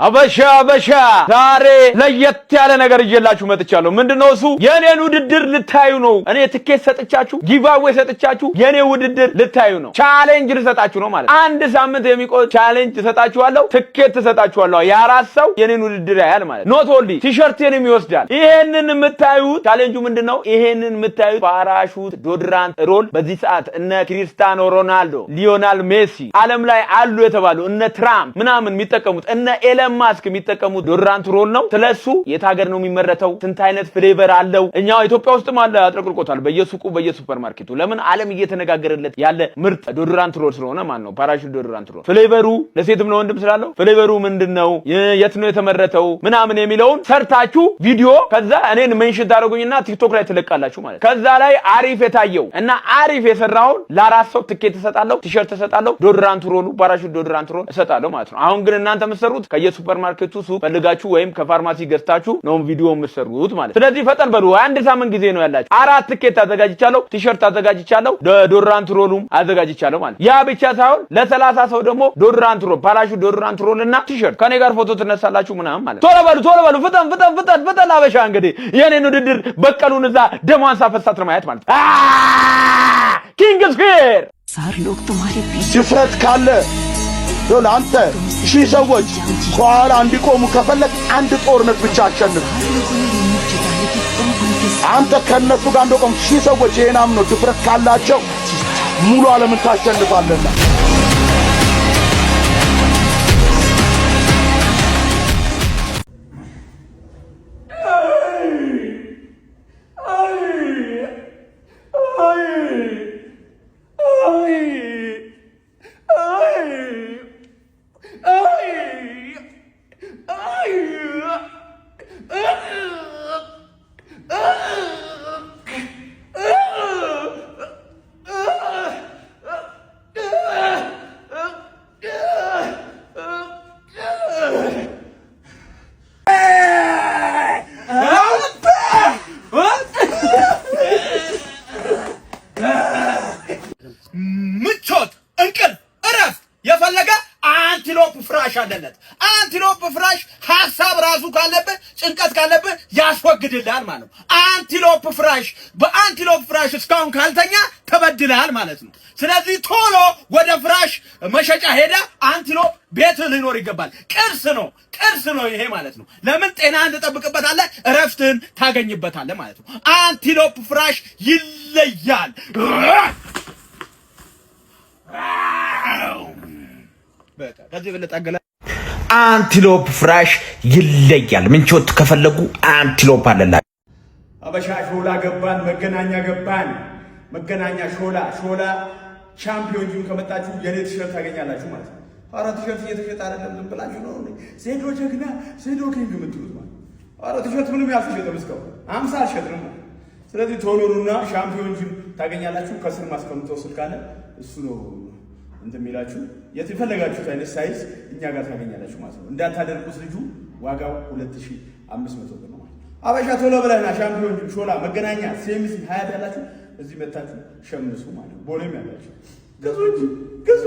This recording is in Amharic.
አበሻ ዛሬ ለየት ያለ ነገር ይዤላችሁ መጥቻለሁ። ምንድነው እሱ? የኔን ውድድር ልታዩ ነው። እኔ ትኬት ሰጥቻችሁ ጊቫዌ ሰጥቻችሁ የኔ ውድድር ልታዩ ነው። ቻሌንጅ ልሰጣችሁ ነው ማለት። አንድ ሳምንት የሚቆይ ቻሌንጅ ሰጣችኋለሁ፣ ትኬት ሰጣችኋለሁ። የአራት ሰው የኔን ውድድር ያያል ማለት። ኖት ኦንሊ ቲሸርቴንም ይወስዳል። ይሄንን የምታዩት ቻሌንጁ ምንድነው? ይሄንን የምታዩት ፓራሹት ዶድራንት ሮል በዚህ ሰዓት እነ ክሪስቲያኖ ሮናልዶ፣ ሊዮናል ሜሲ ዓለም ላይ አሉ የተባሉ እነ ትራምፕ ምናምን የሚጠቀሙት እነ ኤለን ማስክ የሚጠቀሙት ዶድራንት ሮል ነው። ስለሱ የት ሀገር ነው የሚመረተው? ስንት አይነት ፍሌቨር አለው? እኛው ኢትዮጵያ ውስጥም አለ፣ አጥረቅርቆታል በየሱቁ በየሱፐርማርኬቱ። ለምን ዓለም እየተነጋገረለት ያለ ምርጥ ዶድራንት ሮል ስለሆነ ማለት ነው። ፓራሹት ዶድራንት ሮል ፍሌቨሩ ለሴትም ለወንድም ስላለው ፍሌቨሩ ምንድነው፣ የት ነው የተመረተው ምናምን የሚለውን ሰርታችሁ ቪዲዮ ከዛ እኔን ሜንሽን ታደርጉኝና ቲክቶክ ላይ ትለቃላችሁ ማለት። ከዛ ላይ አሪፍ የታየው እና አሪፍ የሰራውን ለአራት ሰው ትኬት እሰጣለሁ፣ ቲሸርት እሰጣለሁ፣ ዶድራንት ሮሉ ፓራሹት ዶድራንት ሮል እሰጣለሁ ማለት ነው። አሁን ግን እናንተ የምትሰሩት ከየሱፐርማርኬቱ ሱቅ ፈልጋችሁ ወይም ከፋርማሲ ገዝታችሁ ነው ቪዲዮ የምትሰሩት ማለት። ስለዚህ ፈጠን በሉ። አንድ ሳምንት ጊዜ ነው ያላችሁ። አራት ትኬት አዘጋጅቻለሁ፣ ቲሸርት አዘጋጅቻለሁ፣ ዶድራንት ሮሉም አዘጋጅቻለሁ ማለት። ያ ብቻ ሳይሆን ለ30 ሰው ደግሞ ዶድራንት ሮል ፓራሹት ዶድራንት ሮል እና ቲሸርት ከኔ ጋር ፎቶ ትነሳላችሁ ምናምን ማለት። ቶሎ በሉ ፍጠን አበሻ። እንግዲህ የኔን ውድድር በቀሉን እዛ ደሟን ሳፈሳት ነው ማየት ማለት። ኪንግስ ፌር सारे लोग तुम्हारे पीछे ድፍረት ካለ ዶላ አንተ ሺህ ሰዎች ከኋላ እንዲቆሙ ከፈለግ አንድ ጦርነት ብቻ አሸንፍ። አንተ ከነሱ ጋር እንደቆም ሺህ ሰዎች ይሄን አምኖ ድፍረት ካላቸው ሙሉ ዓለምን ታሸንፋለና። ምቾት እንቅልፍ እረፍት የፈለገ አንቲሎፕ ፍራሽ አለለት። አንቲሎፕ ፍራሽ ሐሳብ ራሱ ካለብህ ጭንቀት ካለብህ ያስወግድልሃል ማለት ነው። አንቲሎፕ ፍራሽ በአንቲሎፕ ፍራሽ እስካሁን ካልተኛ ተበድለሃል ማለት ነው። ስለዚህ ቶሎ ወደ ፍራሽ መሸጫ ሄደ አንቲሎፕ ቤትህ ሊኖር ይገባል። ቅርስ ነው ይሄ ማለት ነው። ለምን ጤናህን ትጠብቅበታለህ፣ እረፍትህን ታገኝበታለህ ማለት ነው። አንቲሎፕ ፍራሽ ይለያል። ከዚህ በለጠ አገላ አንቲሎፕ ፍራሽ ይለያል። ምንቾት ከፈለጉ አንቲሎፕ አለላችሁ። አበሻ ሾላ ገባን፣ መገናኛ ገባን። መገናኛ ሾላ ቻምፒዮን ጂም ከመጣችሁ የኔ ቲሸርት ታገኛላችሁ ማለት ነው። አረ ቲሸርት እየተሸጠ አይደለም፣ ዝም ብላችሁ ነው ዜዶ ጀግና ዜዶ ኪንግ የምትሉት ማለት። አረ ቲሸርት ምንም ያልተሸጠም እስካሁን 50 አልሸጥንም ማለት። ስለዚህ ቶሎ ኑና ቻምፒዮን ጂም ታገኛላችሁ። ከስር ማስቀምጠው ስልክ አለ፣ እሱ ነው እንደሚላችሁ የፈለጋችሁት አይነት ሳይዝ እኛ ጋር ታገኛላችሁ ማለት ነው። እንዳታደርቁት ልጁ ዋጋው 2500 ብር ነው ማለት። አበሻ ቶሎ ብለህና ቻምፒዮን ጂም ሾላ መገናኛ ሴሚስ 20 ያላችሁ እዚህ መታችሁ ሸምሱ ማለት ነው። ቦሌም ያላችሁ ገዙ